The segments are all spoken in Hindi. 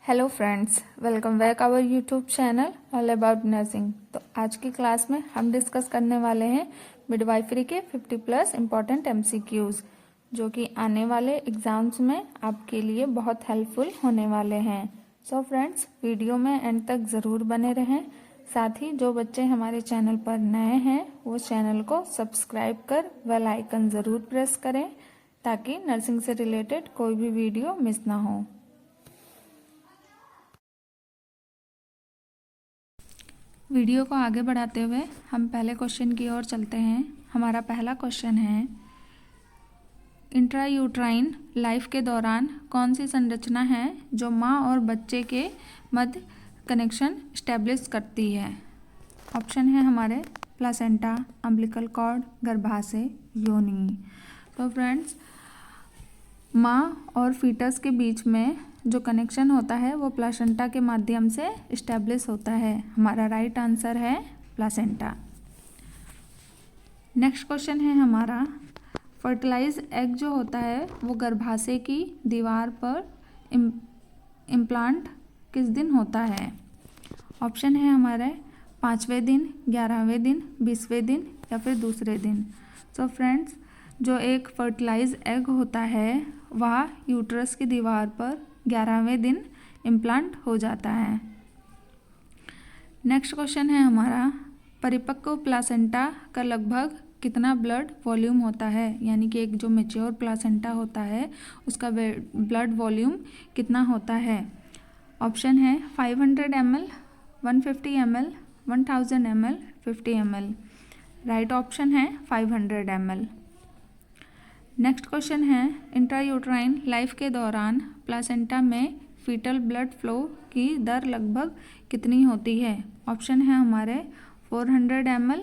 Hello friends, welcome back our YouTube channel all about nursing. तो आज की क्लास में हम डिस्कस करने वाले हैं मिडवाइफरी के 50+ इम्पॉर्टेंट एमसीक्यूज, जो कि आने वाले एग्जाम्स में आपके लिए बहुत हेल्पफुल होने वाले हैं। सो फ्रेंड्स, वीडियो में एंड तक ज़रूर बने रहें। साथ ही जो बच्चे हमारे चैनल पर नए हैं वो चैनल को सब्सक्राइब कर बेल आइकन ज़रूर प्रेस करें, ताकि नर्सिंग से रिलेटेड कोई भी वीडियो मिस ना हो। वीडियो को आगे बढ़ाते हुए हम पहले क्वेश्चन की ओर चलते हैं। हमारा पहला क्वेश्चन है, इंट्रायूट्राइन लाइफ के दौरान कौन सी संरचना है जो माँ और बच्चे के मध्य कनेक्शन स्टैब्लिश करती है। ऑप्शन है हमारे प्लासेंटा, अम्बिलिकल कॉर्ड, गर्भाशय, योनि। तो फ्रेंड्स, माँ और फीटस के बीच में जो कनेक्शन होता है वो प्लासेंटा के माध्यम से इस्टेब्लिश होता है। हमारा राइट आंसर है प्लासेंटा। नेक्स्ट क्वेश्चन है हमारा, फर्टिलाइज एग जो होता है वो गर्भाशय की दीवार पर इम्प्लांट किस दिन होता है। ऑप्शन है हमारे 5वें दिन, 11वें दिन, 20वें दिन या फिर दूसरे दिन। सो फ्रेंड्स, जो एक फर्टिलाइज एग होता है वह यूट्रस की दीवार पर 11वें दिन इम्प्लांट हो जाता है। नेक्स्ट क्वेश्चन है हमारा, परिपक्व प्लासेंटा का लगभग कितना ब्लड वॉल्यूम होता है, यानी कि एक जो मैच्योर प्लासेंटा होता है उसका ब्लड वॉल्यूम कितना होता है। ऑप्शन है 500 ml, 150 ml, 1000 ml, 50 ml। Right option है 500 ml। नेक्स्ट क्वेश्चन है, इंट्रायूट्राइन लाइफ के दौरान प्लासेंटा में फीटल ब्लड फ्लो की दर लगभग कितनी होती है। ऑप्शन है हमारे 400 ml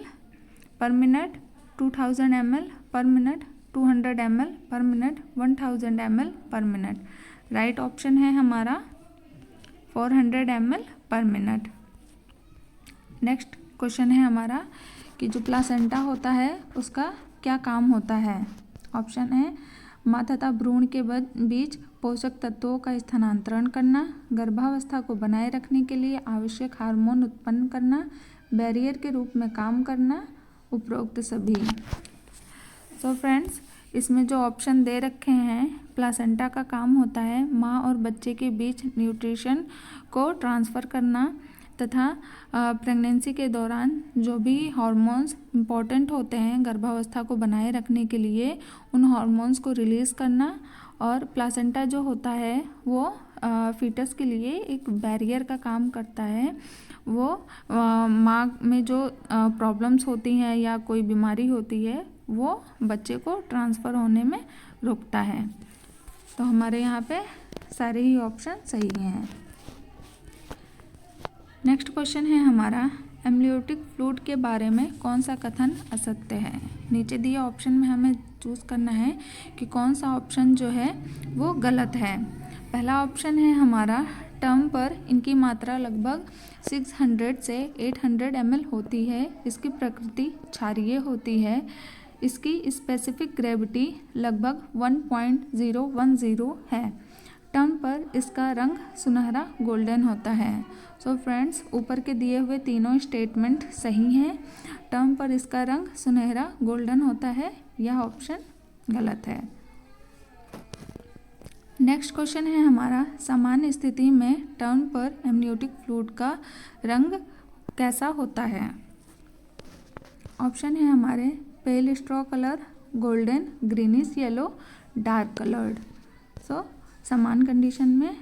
पर मिनट, 2000 ml पर मिनट, 200 ml पर मिनट, 1000 ml पर मिनट। राइट ऑप्शन है हमारा 400 ml पर मिनट। नेक्स्ट क्वेश्चन है हमारा कि जो प्लासेंटा होता है उसका क्या काम होता है। ऑप्शन है माँ तथा भ्रूण के बीच पोषक तत्वों का स्थानांतरण करना, गर्भावस्था को बनाए रखने के लिए आवश्यक हार्मोन उत्पन्न करना, बैरियर के रूप में काम करना, उपरोक्त सभी। सो फ्रेंड्स, इसमें जो ऑप्शन दे रखे हैं, प्लासेंटा का काम होता है माँ और बच्चे के बीच न्यूट्रिशन को ट्रांसफ़र करना तथा प्रेगनेंसी के दौरान जो भी हार्मोन्स इम्पॉर्टेंट होते हैं गर्भावस्था को बनाए रखने के लिए, उन हार्मोन्स को रिलीज़ करना। और प्लासेंटा जो होता है वो फीटस के लिए एक बैरियर का काम करता है। वो माँ में जो प्रॉब्लम्स होती हैं या कोई बीमारी होती है वो बच्चे को ट्रांसफ़र होने में रोकता है। तो हमारे यहाँ पे सारे ही ऑप्शन सही हैं। नेक्स्ट क्वेश्चन है हमारा, एम्नियोटिक फ्लूइड के बारे में कौन सा कथन असत्य है। नीचे दिए ऑप्शन में हमें चूज़ करना है कि कौन सा ऑप्शन जो है वो गलत है। पहला ऑप्शन है हमारा, टर्म पर इनकी मात्रा लगभग 600 से 800 ml होती है। इसकी प्रकृति क्षारीय होती है। इसकी स्पेसिफिक ग्रेविटी लगभग 1.010 है। टर्म पर इसका रंग सुनहरा गोल्डन होता है। सो फ्रेंड्स, ऊपर के दिए हुए तीनों स्टेटमेंट सही हैं। टर्म पर इसका रंग सुनहरा गोल्डन होता है, यह ऑप्शन गलत है। नेक्स्ट क्वेश्चन है हमारा, सामान्य स्थिति में टर्म पर एम्नियोटिक फ्लूइड का रंग कैसा होता है। ऑप्शन है हमारे pale straw colour, golden, greenish yellow, dark coloured. So समान कंडीशन में।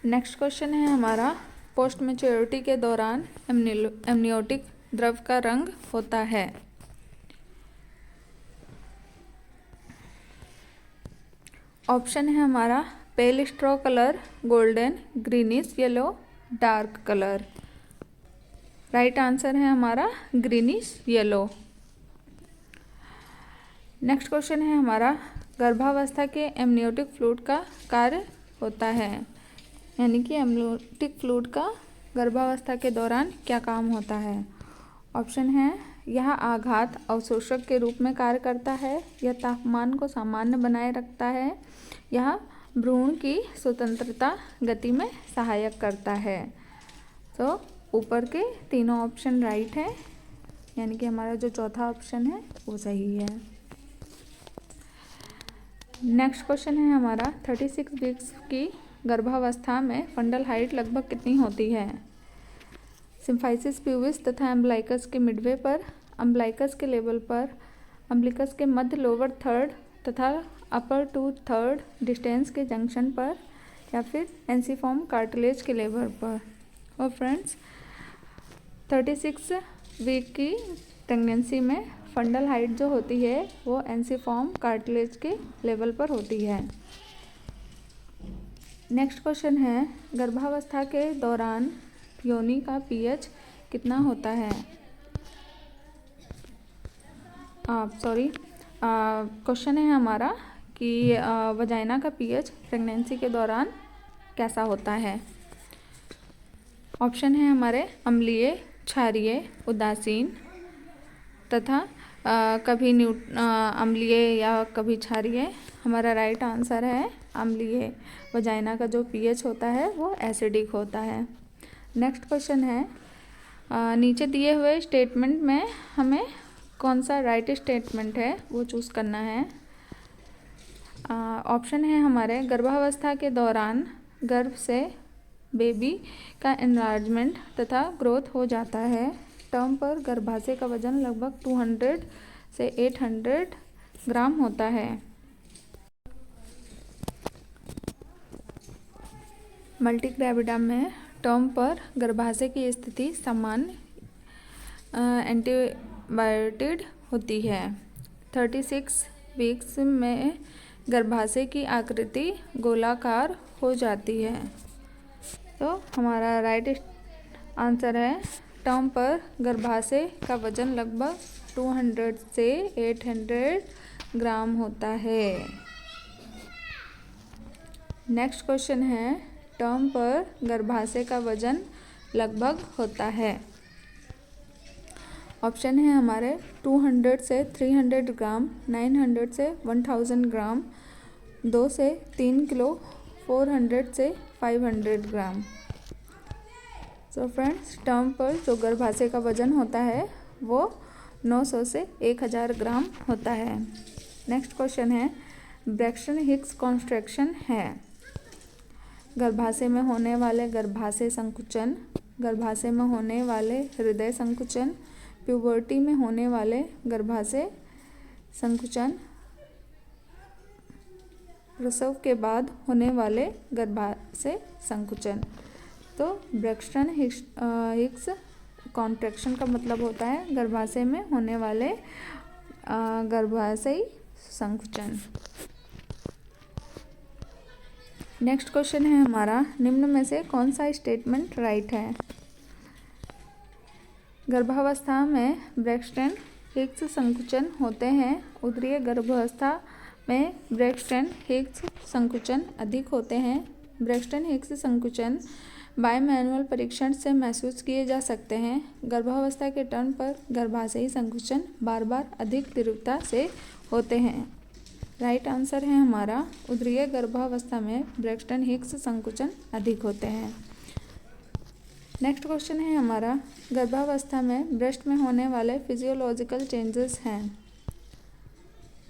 नेक्स्ट क्वेश्चन है हमारा, पोस्ट मैच्योरिटी के दौरान एम्नियोटिक द्रव का रंग होता है। ऑप्शन है हमारा pale straw colour, golden, greenish yellow, dark colour. Right answer है हमारा ग्रीनिश येलो। नेक्स्ट क्वेश्चन है हमारा, गर्भावस्था के एम्नियोटिक फ्लूइड का कार्य होता है, यानी कि एम्नियोटिक फ्लूइड का गर्भावस्था के दौरान क्या काम होता है। ऑप्शन है यह आघात अवशोषक के रूप में कार्य करता है, यह तापमान को सामान्य बनाए रखता है, यह भ्रूण की स्वतंत्रता गति में सहायक करता है। तो ऊपर के तीनों ऑप्शन राइट है, यानी कि हमारा जो चौथा ऑप्शन है वो सही है। नेक्स्ट क्वेश्चन है हमारा 36 वीक्स की गर्भावस्था में फंडल हाइट लगभग कितनी होती है? सिम्फाइसिस प्यूबिस तथा अम्बलाइकस के मिडवे पर, अम्बलाइकस के लेवल पर, अम्बलिकस के मध्य लोअर थर्ड तथा अपर टू थर्ड डिस्टेंस के जंक्शन पर, या फिर एंसिफॉर्म कार्टिलेज के लेवल पर। और फ्रेंड्स 36 वीक की प्रेगनेंसी में फंडल हाइट जो होती है वो एंसिफॉर्म कार्टिलेज के लेवल पर होती है। नेक्स्ट क्वेश्चन है गर्भावस्था के दौरान योनि का पीएच कितना होता है? क्वेश्चन है हमारा कि वजाइना का पीएच प्रेगनेंसी के दौरान कैसा होता है। ऑप्शन है हमारे अम्लीय, क्षारीय, उदासीन तथा कभी अम्लीय या कभी क्षारीय। हमारा राइट आंसर है अम्लीय। वजाइना का जो पीएच होता है वो एसिडिक होता है। नेक्स्ट क्वेश्चन है नीचे दिए हुए स्टेटमेंट में हमें कौन सा राइट स्टेटमेंट है वो चूज़ करना है। ऑप्शन है हमारे गर्भावस्था के दौरान गर्भ से बेबी का एनलार्जमेंट तथा ग्रोथ हो जाता है। टर्म पर गर्भाशय का वजन लगभग 200 से 800 ग्राम होता है। मल्टीग्रेविडा में टर्म पर गर्भाशय की स्थिति सामान्य एंटीबायोटिड होती है। 36 वीक्स में गर्भाशय की आकृति गोलाकार हो जाती है। तो हमारा राइट आंसर है टर्म पर गर्भाशय का वजन लगभग 200 से 800 ग्राम होता है। नेक्स्ट क्वेश्चन है टर्म पर गर्भाशय का वजन लगभग होता है। ऑप्शन है हमारे 200 से 300 ग्राम, 900 से 1000 ग्राम, 2 से 3 किलो, 400 से 500 ग्राम। सो फ्रेंड्स टर्म पर जो गर्भाशय का वजन होता है वो 900 से 1000 ग्राम होता है। नेक्स्ट क्वेश्चन है ब्रैक्स्टन हिक्स कॉन्ट्रैक्शन है गर्भाशय में होने वाले गर्भाशय संकुचन, गर्भाशय में होने वाले हृदय संकुचन, प्यूबर्टी में होने वाले गर्भाशय संकुचन, प्रसव के बाद होने वाले गर्भाशय संकुचन। तो ब्रैक्स्टन हिक्स कॉन्ट्रैक्शन का मतलब होता है गर्भाशय में होने वाले गर्भाशय संकुचन। नेक्स्ट क्वेश्चन है हमारा निम्न में से कौन सा स्टेटमेंट राइट है? गर्भावस्था में ब्रैक्स्टन हिक्स संकुचन होते हैं। उदरीय गर्भावस्था में ब्रैक्स्टन हिक्स संकुचन अधिक होते हैं। ब्रैक्स्टन हिक्स संकुचन बायोमैनुअल परीक्षण से महसूस किए जा सकते हैं। गर्भावस्था के टर्न पर गर्भाशयी संकुचन बार बार अधिक तीव्रता से होते हैं। राइट आंसर है हमारा उदरीय गर्भावस्था में ब्रैक्स्टन हिक्स संकुचन अधिक होते हैं। नेक्स्ट क्वेश्चन है हमारा गर्भावस्था में ब्रेस्ट में होने वाले फिजियोलॉजिकल चेंजेस हैं।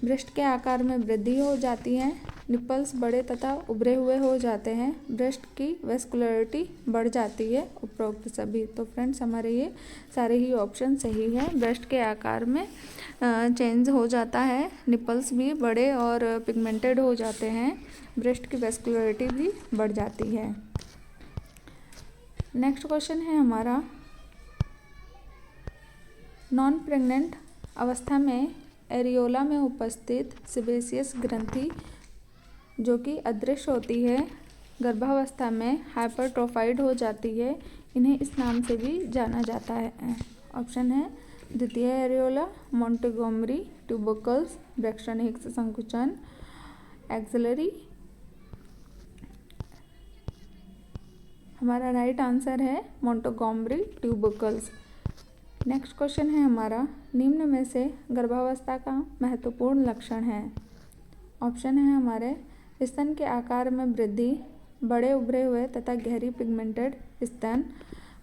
ब्रेस्ट के आकार में वृद्धि हो जाती है, निपल्स बड़े तथा उभरे हुए हो जाते हैं, ब्रेस्ट की वेस्कुलरिटी बढ़ जाती है, उपरोक्त सभी। तो फ्रेंड्स हमारे ये सारे ही ऑप्शन सही है। ब्रेस्ट के आकार में चेंज हो जाता है, निपल्स भी बड़े और पिगमेंटेड हो जाते हैं, ब्रेस्ट की वेस्कुलरिटी भी बढ़ जाती है। नेक्स्ट क्वेश्चन है हमारा नॉन प्रेग्नेंट अवस्था में एरियोला में उपस्थित सेबेसियस ग्रंथि जो कि अदृश्य होती है गर्भावस्था में हाइपरट्रोफाइड हो जाती है, इन्हें इस नाम से भी जाना जाता है। ऑप्शन है द्वितीय एरियोला, मोंटेगोमरी ट्यूबरकल्स, ब्रैक्स्टन हिक्स संकुचन, एक्सिलरी। हमारा राइट आंसर है मोंटेगोमरी ट्यूबरकल्स। नेक्स्ट क्वेश्चन है हमारा निम्न में से गर्भावस्था का महत्वपूर्ण लक्षण है। ऑप्शन है हमारे स्तन के आकार में वृद्धि, बड़े उभरे हुए तथा गहरी पिगमेंटेड स्तन,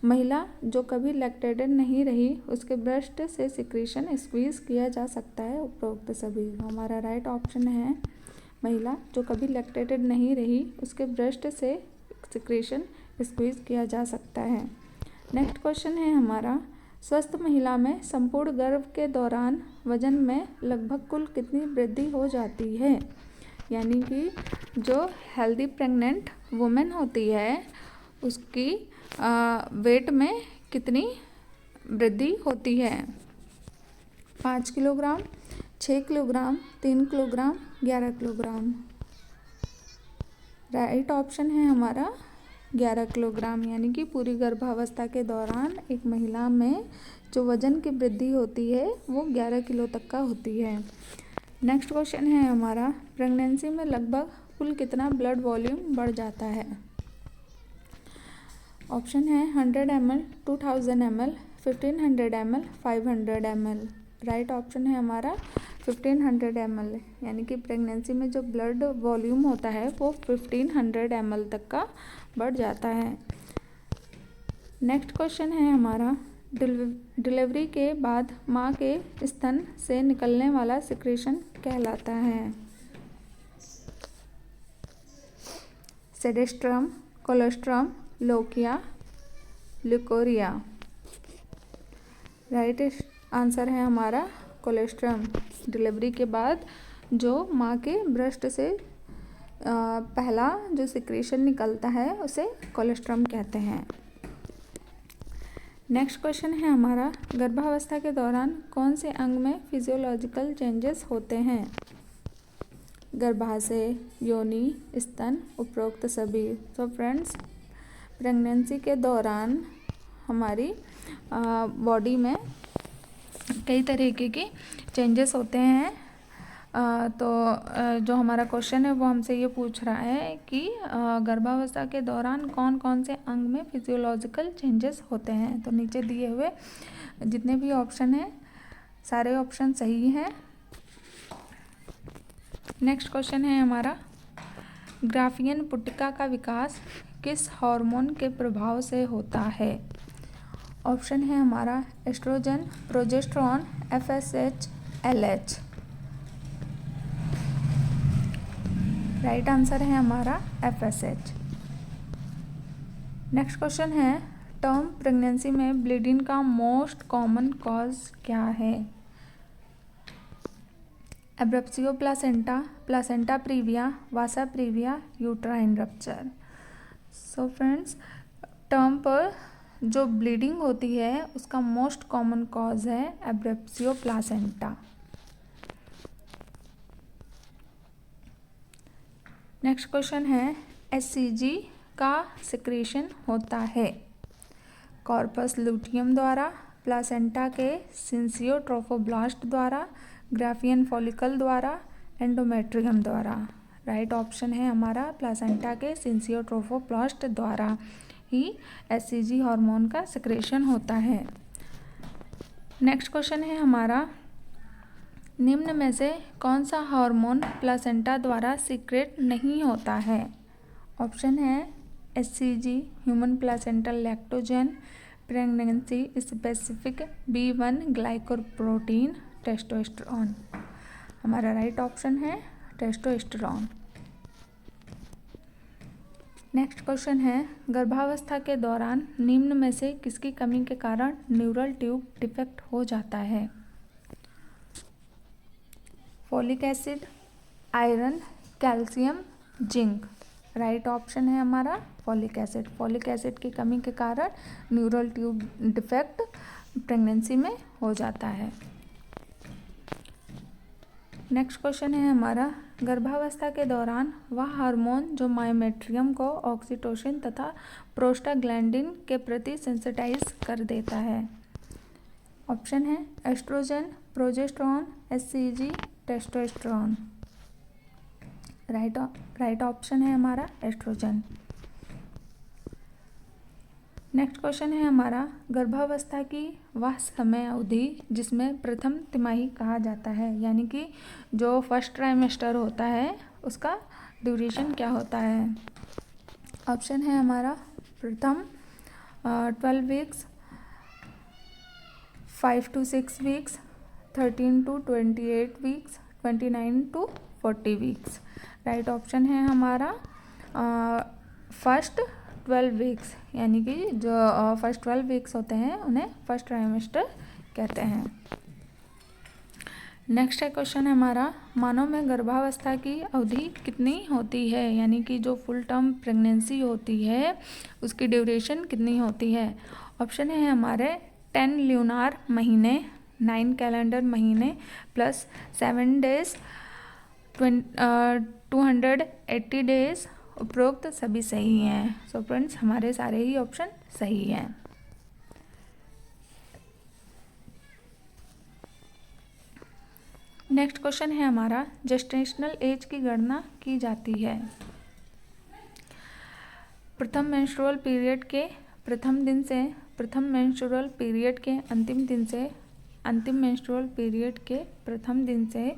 महिला जो कभी लैक्टेटेड नहीं रही उसके ब्रेस्ट से सिक्रीशन स्क्वीज किया जा सकता है। उपरोक्त सभी हमारा राइट ऑप्शन है महिला जो कभी लैक्टेटेड नहीं रही उसके ब्रेस्ट से सिक्रीशन स्क्वीज किया जा सकता है। नेक्स्ट क्वेश्चन है हमारा स्वस्थ महिला में संपूर्ण गर्भ के दौरान वजन में लगभग कुल कितनी वृद्धि हो जाती है, यानी कि जो हेल्दी प्रेग्नेंट वुमेन होती है उसकी वेट में कितनी वृद्धि होती है। 5 kilogram, 6 kilogram, 3 kilogram, 11 kilogram. Right option है हमारा 11 किलोग्राम, यानी कि पूरी गर्भावस्था के दौरान एक महिला में जो वजन की वृद्धि होती है वो 11 किलो तक का होती है। नेक्स्ट क्वेश्चन है हमारा प्रेगनेंसी में लगभग कुल कितना ब्लड वॉल्यूम बढ़ जाता है। ऑप्शन है 100 ml, 2000 ml, 1500 ml, 500 ml। Right option है हमारा 1500 ml, यानी कि प्रेगनेंसी में जो ब्लड वॉल्यूम होता है वो 1500 ml तक का बढ़ जाता है। नेक्स्ट क्वेश्चन है हमारा डिलीवरी के बाद माँ के स्तन से निकलने वाला सिक्रीशन कहलाता है। सेडेस्ट्रम, colostrum, lochia, leucorrhoea. Right answer है हमारा कोलोस्ट्रम। डिलीवरी के बाद जो माँ के ब्रेस्ट से पहला जो सिक्रीशन निकलता है उसे कोलोस्ट्रम कहते हैं। नेक्स्ट क्वेश्चन है हमारा गर्भावस्था के दौरान कौन से अंग में फिजियोलॉजिकल चेंजेस होते हैं। गर्भाशय, योनि, स्तन, उपरोक्त सभी। तो फ्रेंड्स प्रेगनेंसी के दौरान हमारी बॉडी में कई तरीके के चेंजेस होते हैं। तो जो हमारा क्वेश्चन है वो हमसे ये पूछ रहा है कि गर्भावस्था के दौरान कौन कौन से अंग में फिजियोलॉजिकल चेंजेस होते हैं। तो नीचे दिए हुए जितने भी ऑप्शन हैं सारे ऑप्शन सही हैं। नेक्स्ट क्वेश्चन है हमारा ग्राफियन पुटिका का विकास किस हार्मोन के प्रभाव से होता है। ऑप्शन है हमारा oestrogen, progesterone, FSH, LH। Right answer है हमारा FSH। नेक्स्ट क्वेश्चन है टर्म प्रेगनेंसी में ब्लीडिंग का मोस्ट कॉमन कॉज क्या है। Abruptio placenta, placenta praevia, vasa praevia, uterine rupture. So friends term पर जो ब्लीडिंग होती है उसका मोस्ट कॉमन कॉज है एब्रप्सियो प्लासेंटा। नेक्स्ट क्वेश्चन है HCG का सिक्रीशन होता है कॉर्पस लूटियम द्वारा, प्लासेंटा के सिंसियोट्रोफोब्लास्ट द्वारा, ग्राफियन फॉलिकल द्वारा, एंडोमेट्रियम द्वारा। राइट ऑप्शन है हमारा प्लासेंटा के सिंसियोट्रोफोब्लास्ट द्वारा ही HCG हार्मोन का सिक्रेशन होता है। नेक्स्ट क्वेश्चन है हमारा निम्न में से कौन सा हार्मोन प्लासेंटा द्वारा सीक्रेट नहीं होता है। ऑप्शन है HCG, human placental lactogen, pregnancy specific B1 glycoprotein, testosterone. हमारा राइट ऑप्शन है टेस्टोस्टेरोन। नेक्स्ट क्वेश्चन है गर्भावस्था के दौरान निम्न में से किसकी कमी के कारण न्यूरल ट्यूब डिफेक्ट हो जाता है। Folic acid, iron, calcium, zinc. Right option है हमारा फोलिक एसिड। फोलिक एसिड की कमी के कारण न्यूरल ट्यूब डिफेक्ट प्रेगनेंसी में हो जाता है। नेक्स्ट क्वेश्चन है हमारा गर्भावस्था के दौरान वह हार्मोन जो मायोमेट्रियम को ऑक्सीटोसिन तथा प्रोस्टाग्लैंडिन के प्रति सेंसिटाइज कर देता है। ऑप्शन है oestrogen, progesterone, HCG, testosterone. Right option है हमारा एस्ट्रोजन। नेक्स्ट क्वेश्चन है हमारा, गर्भावस्था की वह समय अवधि जिसमें प्रथम तिमाही कहा जाता है, यानी कि जो फर्स्ट ट्राइमेस्टर होता है उसका ड्यूरेशन क्या होता है। ऑप्शन है हमारा प्रथम 12 weeks, 5 to 6 weeks, 13 to 28 weeks, 29 to 40 weeks. Right option है हमारा फर्स्ट 12 वीक्स, यानी कि जो फर्स्ट 12 वीक्स होते हैं उन्हें फर्स्ट ट्राइमेस्टर कहते हैं। नेक्स्ट है क्वेश्चन हमारा, मानव में गर्भावस्था की अवधि कितनी होती है, यानी कि जो फुल टर्म प्रेगनेंसी होती है उसकी ड्यूरेशन कितनी होती है। ऑप्शन है हमारे 10 ल्यूनार महीने, 9 कैलेंडर महीने प्लस 7 डेज, 280 डेज। उपरोक्त सभी सही हैं। सो फ्रेंड्स हमारे सारे ही ऑप्शन सही हैं। नेक्स्ट क्वेश्चन है हमारा, जेस्टेशनल एज की गणना की जाती है। प्रथम मेंस्ट्रुअल पीरियड के प्रथम दिन से प्रथम मेंस्ट्रुअल पीरियड के अंतिम दिन से अंतिम मेंस्ट्रुअल पीरियड के प्रथम दिन से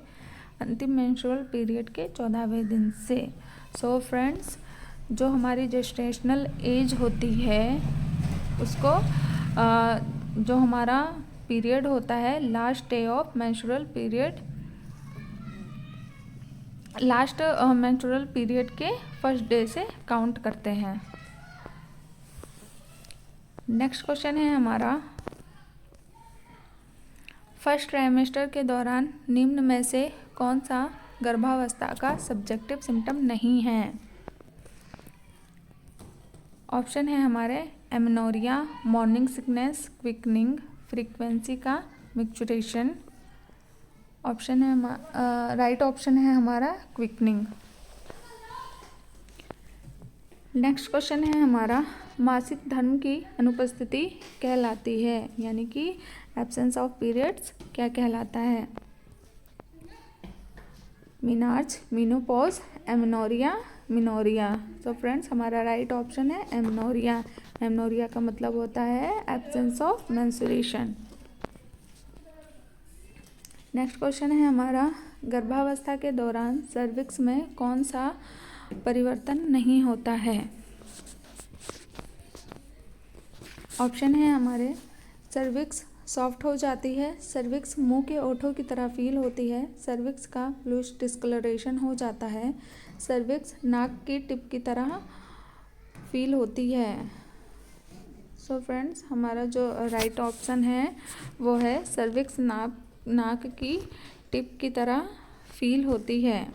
अंतिम मेंस्ट्रुअल पीरियड के 14वें दिन से। सो फ्रेंड्स जो हमारी जेस्टेशनल एज होती है उसको जो हमारा पीरियड होता है last day of menstrual period, last menstrual period के फर्स्ट डे से काउंट करते हैं। नेक्स्ट क्वेश्चन है हमारा, फर्स्ट ट्राइमेस्टर के दौरान निम्न में से कौन सा गर्भावस्था का सब्जेक्टिव सिम्टम नहीं है। ऑप्शन है हमारे amenorrhoea, morning sickness, quickening, frequency का मिक्चुरेशन। ऑप्शन है राइट ऑप्शन है हमारा क्विकनिंग। नेक्स्ट क्वेश्चन है हमारा, मासिक धर्म की अनुपस्थिति कहलाती है, यानी कि एब्सेंस ऑफ पीरियड्स क्या कहलाता है। मीनार्च, मीनोपॉज, एमेनोरिया, मिनोरिया। तो फ्रेंड्स हमारा राइट ऑप्शन है एमेनोरिया। एमेनोरिया का मतलब होता है absence of menstruation. Next question है हमारा, गर्भावस्था के दौरान सर्विक्स में कौन सा परिवर्तन नहीं होता है। ऑप्शन है हमारे सर्विक्स सॉफ्ट हो जाती है, सर्विक्स मुंह के ओठों की तरह फील होती है, सर्विक्स का ब्लूइश डिस्कलरेशन हो जाता है, सर्विक्स नाक की टिप की तरह फील होती है। सो फ्रेंड्स हमारा जो राइट ऑप्शन है वो है सर्विक्स नाक की टिप की तरह फील होती है।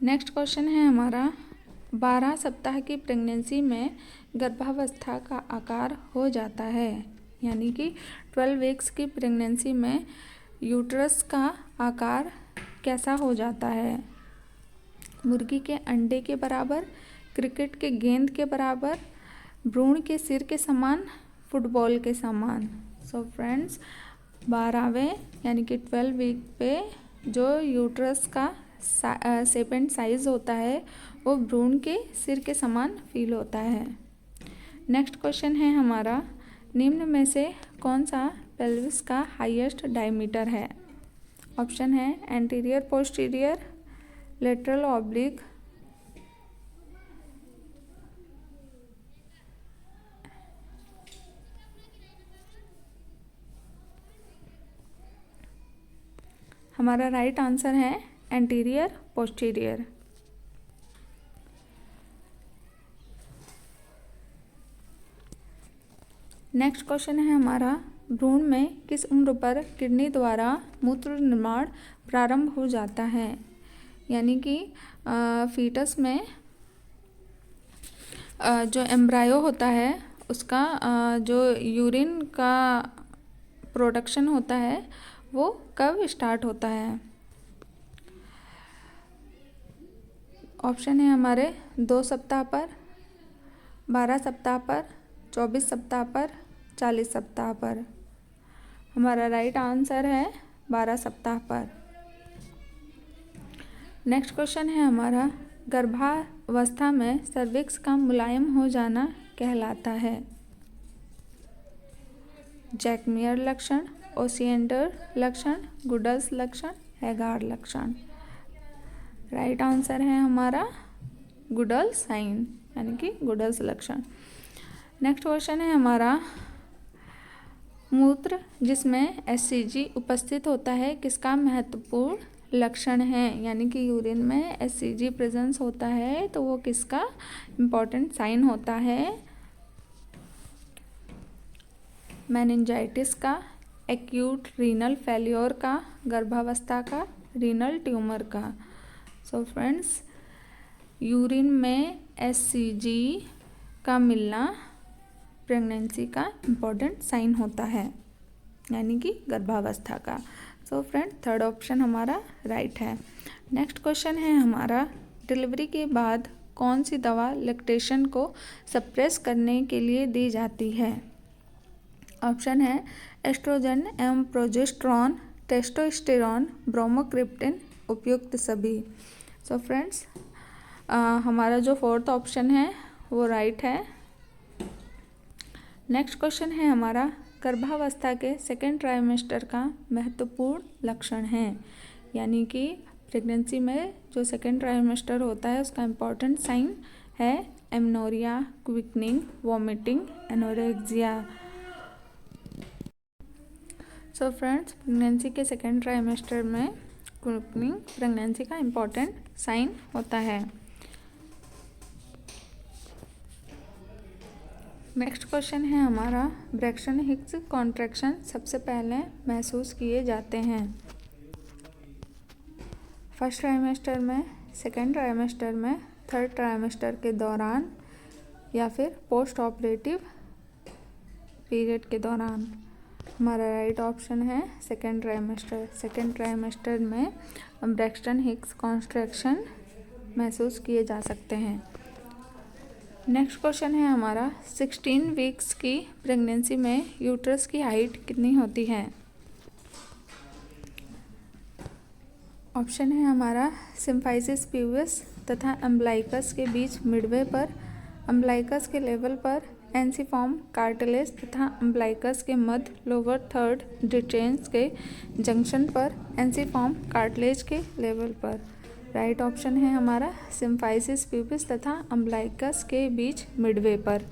नेक्स्ट क्वेश्चन है हमारा, 12 सप्ताह की प्रेगनेंसी में गर्भावस्था का आकार हो जाता है, यानी कि 12 वीक्स की प्रेगनेंसी में यूट्रस का आकार कैसा हो जाता है। मुर्गी के अंडे के बराबर, क्रिकेट के गेंद के बराबर, भ्रूण के सिर के समान, फुटबॉल के समान। सो फ्रेंड्स 12वें यानी कि 12 वीक पे जो यूट्रस का शेप एंड साइज होता है वो भ्रूण के सिर के समान फील होता है। नेक्स्ट क्वेश्चन है हमारा, निम्न में से कौन सा पेल्विस का हाईएस्ट डायमीटर है। ऑप्शन है एंटीरियर पोस्टीरियर, लेटरल ऑब्लिक, हमारा राइट आंसर है एंटीरियर पोस्टीरियर। नेक्स्ट क्वेश्चन है हमारा, भ्रूण में किस उम्र पर किडनी द्वारा मूत्र निर्माण प्रारंभ हो जाता है, यानी कि फीटस में जो एम्ब्रायो होता है उसका जो यूरिन का प्रोडक्शन होता है वो कब स्टार्ट होता है। ऑप्शन है हमारे 2 सप्ताह पर, 12 सप्ताह पर, 24 सप्ताह पर, 40 सप्ताह पर। हमारा राइट आंसर है 12 सप्ताह पर। नेक्स्ट क्वेश्चन है हमारा, गर्भावस्था में सर्विक्स का मुलायम हो जाना कहलाता है? जैकमियर लक्षण, ओसिएंडर लक्षण, गुडल्स लक्षण, हैगार्ड लक्षण। राइट आंसर है हमारा गुडल्स साइन यानी कि गुडल्स लक्षण। नेक्स्ट क्वेश्चन है हमारा, मूत्र जिसमें एससीजी उपस्थित होता है किसका महत्वपूर्ण लक्षण है? यानी कि यूरिन में एससीजी प्रेजेंस होता है तो वो किसका इम्पोर्टेंट साइन होता है? मेनिंजाइटिस का, एक्यूट रीनल फेल्योर का, गर्भावस्था का, रीनल ट्यूमर का। सो फ्रेंड्स, यूरिन में एससीजी का मिलना प्रेगनेंसी का इम्पोर्टेंट साइन होता है यानी कि गर्भावस्था का। सो फ्रेंड, थर्ड ऑप्शन हमारा राइट है। नेक्स्ट क्वेश्चन है हमारा, डिलीवरी के बाद कौन सी दवा लैक्टेशन को सप्रेस करने के लिए दी जाती है? ऑप्शन है एस्ट्रोजन एवं प्रोजेस्टेरॉन, टेस्टोस्टेरॉन, ब्रोमोक्रिप्टिन, उपयुक्त सभी। सो फ्रेंड्स, हमारा जो फोर्थ ऑप्शन है वो राइट है। नेक्स्ट क्वेश्चन है हमारा, गर्भावस्था के सेकेंड ट्राइमेस्टर का महत्वपूर्ण लक्षण है यानी कि प्रेगनेंसी में जो सेकेंड ट्राइमेस्टर होता है उसका इम्पॉर्टेंट साइन है amenorrhoea, quickening, vomiting, anorexia. So friends, pregnancy के सेकेंड ट्राइमेस्टर में क्विकनिंग प्रेगनेंसी का इम्पॉर्टेंट साइन होता है। नेक्स्ट क्वेश्चन है हमारा, ब्रैक्सन हिक्स कॉन्ट्रैक्शन सबसे पहले महसूस किए जाते हैं? फर्स्ट ट्राइमेस्टर में, सेकेंड ट्राइमेस्टर में, थर्ड ट्राइमेस्टर के दौरान या फिर पोस्ट ऑपरेटिव पीरियड के दौरान? हमारा राइट ऑप्शन है सेकेंड ट्राइमेस्टर। सेकेंड ट्राइमेस्टर में ब्रैक्सन हिक्स कॉन्ट्रैक्शन महसूस किए जा सकते हैं। नेक्स्ट क्वेश्चन है हमारा, 16 वीक्स की प्रेगनेंसी में यूट्रस की हाइट कितनी होती है? ऑप्शन है हमारा सिम्फाइसिस प्यूबिस तथा अम्ब्लाइकस के बीच मिडवे पर, अम्ब्लाइकस के लेवल पर, एंसिफॉर्म कार्टिलेज तथा अम्ब्लाइकस के मध्य लोअर थर्ड डिटेंस के जंक्शन पर, एंसिफॉर्म कार्टिलेज के लेवल पर। राइट ऑप्शन है हमारा सिम्फाइसिस प्यूबिस तथा अम्ब्लाइकस के बीच मिडवे पर।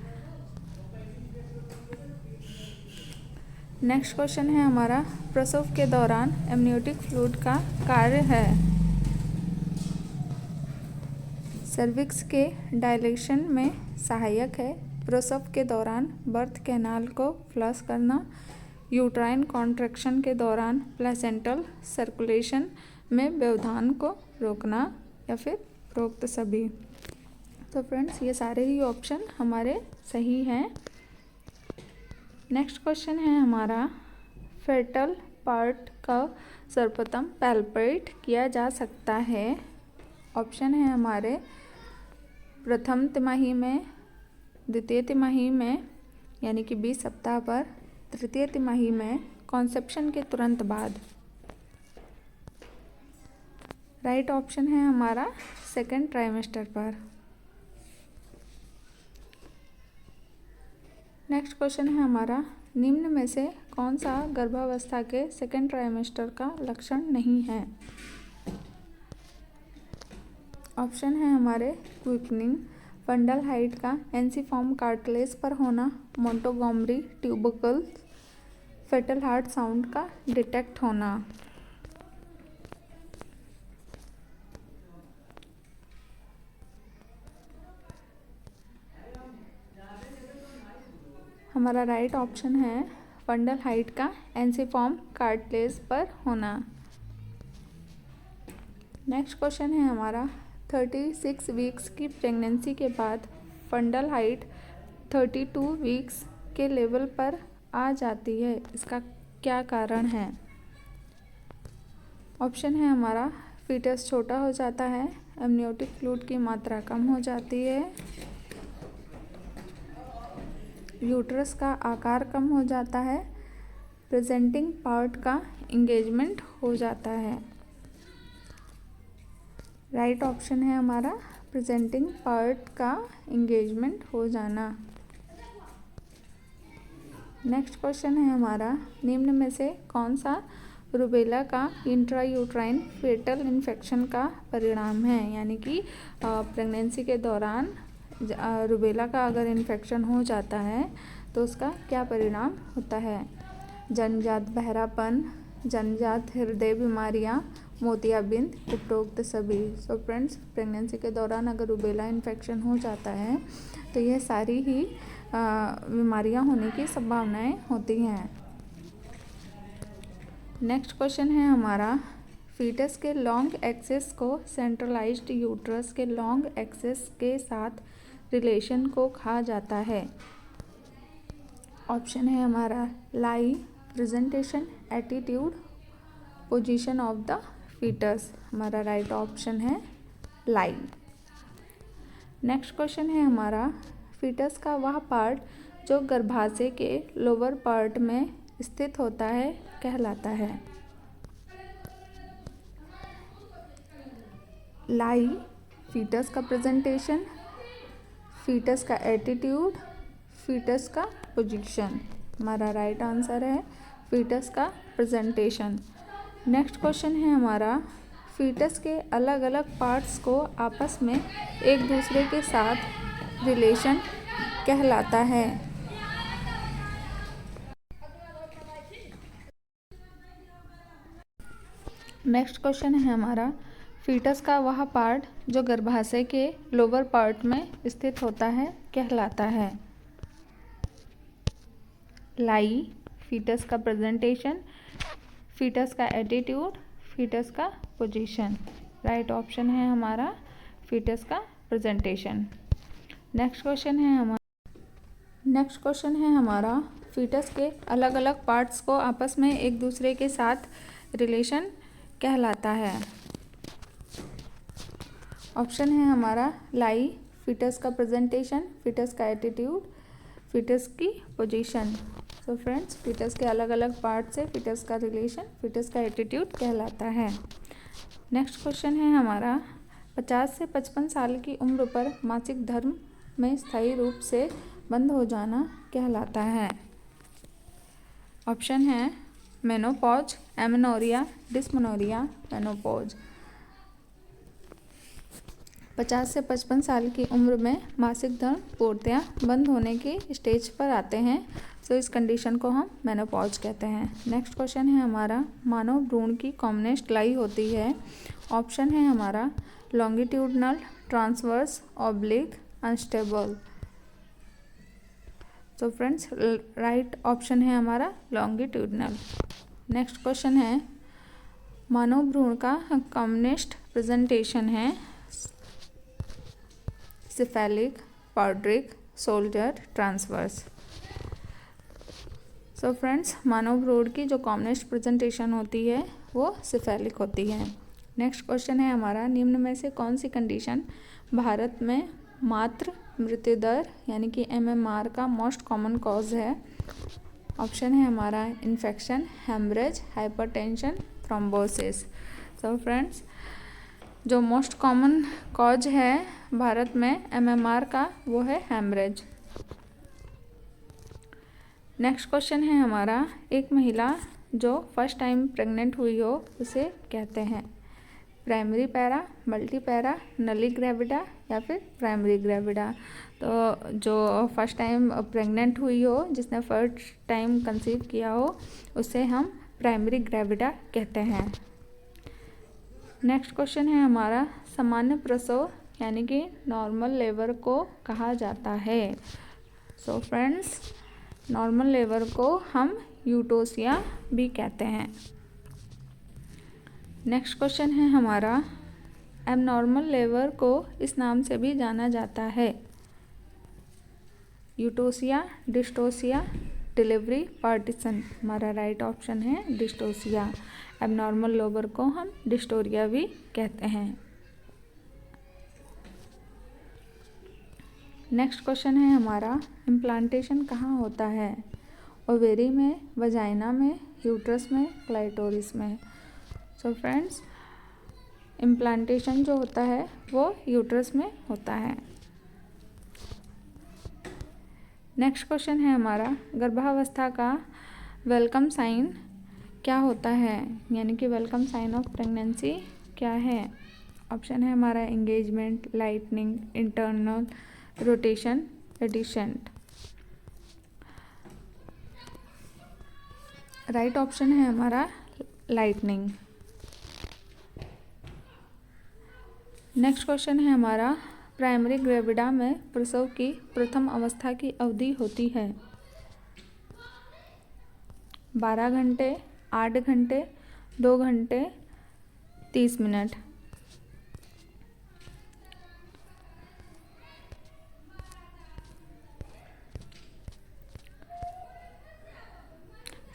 नेक्स्ट क्वेश्चन है हमारा, प्रसव के दौरान एमनियोटिक फ्लूइड का कार्य है? सर्विक्स के डायलेशन में सहायक है, प्रसव के दौरान बर्थ कैनाल को फ्लश करना, यूट्राइन कॉन्ट्रैक्शन के दौरान प्लेसेंटल सर्कुलेशन में व्यवधान को रोकना, या फिर उपरोक्त सभी। तो फ्रेंड्स, ये सारे ही ऑप्शन हमारे सही हैं। नेक्स्ट क्वेश्चन है हमारा, फेटल पार्ट का सर्वप्रथम पैल्पेट किया जा सकता है? ऑप्शन है हमारे प्रथम तिमाही में, द्वितीय तिमाही में यानी कि 20 सप्ताह पर, तृतीय तिमाही में, कॉन्सेप्शन के तुरंत बाद। राइट ऑप्शन है हमारा सेकेंड ट्राइमेस्टर पर। नेक्स्ट क्वेश्चन है हमारा, निम्न में से कौन सा गर्भावस्था के सेकेंड ट्राइमेस्टर का लक्षण नहीं है? ऑप्शन है हमारे क्विकनिंग, फंडल हाइट का एंसिफॉर्म कार्टिलेज पर होना, मोंटोगोमरी ट्यूबरकल, फेटल हार्ट साउंड का डिटेक्ट होना। हमारा राइट ऑप्शन है फंडल हाइट का एंसिफॉर्म कार्टिलेज पर होना। नेक्स्ट क्वेश्चन है हमारा, 36 वीक्स की प्रेगनेंसी के बाद फंडल हाइट 32 वीक्स के लेवल पर आ जाती है, इसका क्या कारण है? ऑप्शन है हमारा फीटस छोटा हो जाता है, एमनियोटिक फ्लूइड की मात्रा कम हो जाती है, यूट्रस का आकार कम हो जाता है, प्रेजेंटिंग पार्ट का इंगेजमेंट हो जाता है। राइट ऑप्शन है हमारा प्रेजेंटिंग पार्ट का एंगेजमेंट हो जाना। नेक्स्ट क्वेश्चन है हमारा, निम्न में से कौन सा रूबेला का इंट्रायूट्राइन फेटल इन्फेक्शन का परिणाम है, यानी कि प्रेगनेंसी के दौरान रूबेला का अगर इन्फेक्शन हो जाता है तो उसका क्या परिणाम होता है। जन्मजात बहरापन, जन्मजात हृदय बीमारियां, मोतियाबिंद, उपरोक्त सभी। सो फ्रेंड्स, प्रेगनेंसी के दौरान अगर रूबेला इन्फेक्शन हो जाता है तो यह सारी ही बीमारियां होने की संभावनाएं होती हैं। नेक्स्ट क्वेश्चन है हमारा, फीटस के लॉन्ग एक्सिस को सेंट्रलाइज्ड यूट्रस के लॉन्ग एक्सिस के साथ रिलेशन को कहा जाता है। ऑप्शन है हमारा lie, presentation, attitude, position of the foetus. हमारा राइट ऑप्शन है लाई। नेक्स्ट क्वेश्चन है हमारा, फीटस का वह पार्ट जो गर्भाशय के लोअर पार्ट में स्थित होता है कहलाता है। लाई, फीटस का प्रेजेंटेशन, फीटस का एटीट्यूड, फीटस का पोजीशन। हमारा राइट आंसर है फीटस का प्रेजेंटेशन। नेक्स्ट क्वेश्चन है हमारा, फीटस के अलग अलग पार्ट्स को आपस में एक दूसरे के साथ रिलेशन कहलाता है। नेक्स्ट क्वेश्चन है हमारा, फीटस का वह पार्ट जो गर्भाशय के लोअर पार्ट में स्थित होता है कहलाता है। लाई, फीटस का प्रेजेंटेशन, फीटस का एटीट्यूड, फीटस का पोजीशन। राइट ऑप्शन है हमारा फीटस का प्रेजेंटेशन। नेक्स्ट क्वेश्चन है हमारा, फीटस के अलग अलग पार्ट्स को आपस में एक दूसरे के साथ रिलेशन कहलाता है। ऑप्शन है हमारा लाई, फीटस का प्रेजेंटेशन, फीटस का एटीट्यूड, फीटस की पोजीशन। सो फ्रेंड्स, फीटस के अलग अलग पार्ट से फीटस का रिलेशन, फीटस का एटीट्यूड कहलाता है। नेक्स्ट क्वेश्चन है हमारा, 50 से 55 साल की उम्र पर मासिक धर्म में स्थायी रूप से बंद हो जाना कहलाता है। ऑप्शन है मेनोपॉज, एमेनोरिया, डिस्मेनोरिया, मेनोपॉज। 50 से 55 साल की उम्र में मासिक धर्म पूर्णतया बंद होने की स्टेज पर आते हैं, तो इस कंडीशन को हम मेनोपॉज कहते हैं। नेक्स्ट क्वेश्चन है हमारा, मानव भ्रूण की कॉमनेस्ट लाई होती है। ऑप्शन है हमारा लॉन्गिट्यूडनल, ट्रांसवर्स, ऑब्लिक, अनस्टेबल। तो फ्रेंड्स, राइट ऑप्शन है हमारा लॉन्गिट्यूडनल। नेक्स्ट क्वेश्चन है, मानव भ्रूण का कॉमनेस्ट प्रेजेंटेशन है cephalic, podalic, shoulder, transverse. So friends, मानव भ्रूण की जो कॉमनेस्ट प्रेजेंटेशन होती है वो सिफेलिक होती है। नेक्स्ट क्वेश्चन है हमारा, निम्न में से कौन सी कंडीशन भारत में मातृ मृत्यु दर यानी कि MMR का मोस्ट कॉमन कॉज है। ऑप्शन है हमारा infection, haemorrhage, hypertension, thrombosis. So friends, जो मोस्ट कॉमन कॉज है भारत में MMR का वो है हेमरेज। नेक्स्ट क्वेश्चन है हमारा, एक महिला जो फर्स्ट टाइम प्रेग्नेंट हुई हो उसे कहते हैं प्राइमरी पैरा, मल्टी पैरा, नली ग्रेविडा या फिर प्राइमरी ग्रेविडा। तो जो फर्स्ट टाइम प्रेग्नेंट हुई हो, जिसने फर्स्ट टाइम कंसीव किया हो, उसे हम प्राइमरी ग्रेविडा कहते हैं। नेक्स्ट क्वेश्चन है हमारा, सामान्य प्रसव यानी कि नॉर्मल लेबर को कहा जाता है। सो फ्रेंड्स, नॉर्मल लेबर को हम यूटोसिया भी कहते हैं। नेक्स्ट क्वेश्चन है हमारा, एबनॉर्मल लेबर को इस नाम से भी जाना जाता है यूटोसिया, डिस्टोसिया, डिलीवरी पार्टीशन। हमारा राइट ऑप्शन है डिस्टोसिया। एबनॉर्मल लेबर को हम डिस्टोरिया भी कहते हैं। नेक्स्ट क्वेश्चन है हमारा, इम्प्लांटेशन कहाँ होता है। ओवेरी में, वजाइना में, यूट्रस में, क्लाइटोरिस में। सो फ्रेंड्स, इम्प्लांटेशन जो होता है वो यूट्रस में होता है। नेक्स्ट क्वेश्चन है हमारा, गर्भावस्था का वेलकम साइन क्या होता है, यानी कि वेलकम साइन ऑफ प्रेगनेंसी क्या है। ऑप्शन है हमारा एंगेजमेंट, लाइटनिंग, इंटरनल रोटेशन, एडिशेंट। राइट ऑप्शन है हमारा लाइटनिंग। नेक्स्ट क्वेश्चन है हमारा, प्राइमरी ग्रेविडा में प्रसव की प्रथम अवस्था की अवधि होती है 12 घंटे, 8 घंटे, 2 घंटे, 30 minute.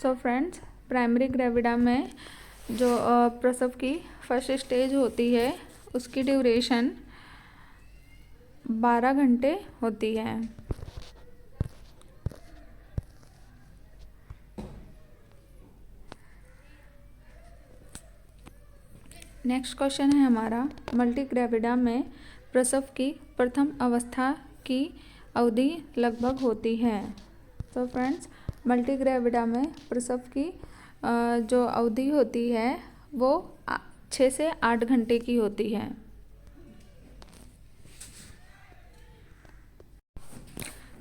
So friends, primary gravida में जो प्रसव की फर्स्ट स्टेज होती है उसकी ड्यूरेशन 12 घंटे होती है। नेक्स्ट क्वेश्चन है हमारा, मल्टी ग्रेविडा में प्रसव की प्रथम अवस्था की अवधि लगभग होती है। तो फ्रेंड्स, मल्टी ग्रेविडा में प्रसव की जो अवधि होती है वो 6 से 8 घंटे की होती है।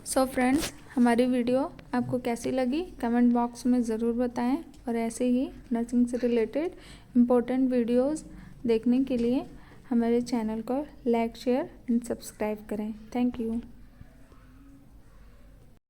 सो फ्रेंड्स, हमारी वीडियो आपको कैसी लगी कमेंट बॉक्स में ज़रूर बताएं, और ऐसे ही नर्सिंग से रिलेटेड इम्पोर्टेंट वीडियोस देखने के लिए हमारे चैनल को लाइक, शेयर एंड सब्सक्राइब करें। Thank you.